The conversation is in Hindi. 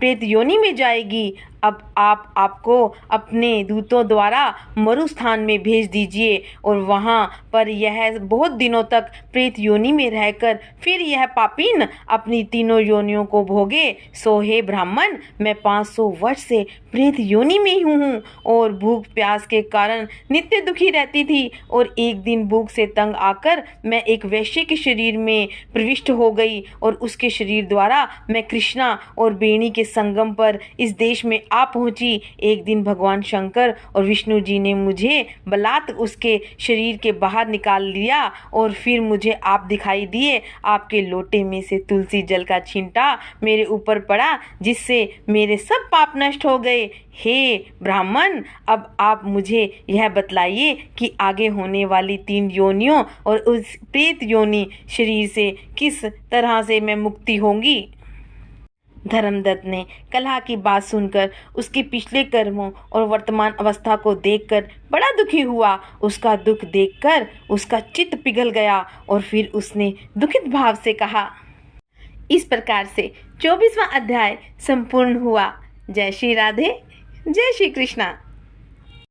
प्रेत योनि में जाएगी। अब आप आपको अपने दूतों द्वारा मरुस्थान में भेज दीजिए और वहाँ पर यह बहुत दिनों तक प्रेत योनि में रहकर फिर यह पापीन अपनी तीनों योनियों को भोगे। सो हे ब्राह्मण, मैं 500 वर्ष से प्रेत योनि में हूँ और भूख प्यास के कारण नित्य दुखी रहती थी। और एक दिन भूख से तंग आकर मैं एक वैश्य के शरीर में प्रविष्ट हो गई और उसके शरीर द्वारा मैं कृष्णा और बेणी के संगम पर इस देश में आ पहुंची। एक दिन भगवान शंकर और विष्णु जी ने मुझे बलात् उसके शरीर के बाहर निकाल लिया और फिर मुझे आप दिखाई दिए। आपके लोटे में से तुलसी जल का छींटा मेरे ऊपर पड़ा, जिससे मेरे सब पाप नष्ट हो गए। हे ब्राह्मण, अब आप मुझे यह बतलाइए कि आगे होने वाली 3 योनियों और उस प्रेत योनि शरीर से किस तरह से मैं मुक्ति होंगी। धर्मदत्त ने कलह की बात सुनकर उसके पिछले कर्मों और वर्तमान अवस्था को देखकर बड़ा दुखी हुआ। उसका दुख देखकर उसका चित्त पिघल गया और फिर उसने दुखित भाव से कहा। इस प्रकार से 24वां अध्याय संपूर्ण हुआ। जय श्री राधे, जय श्री कृष्णा।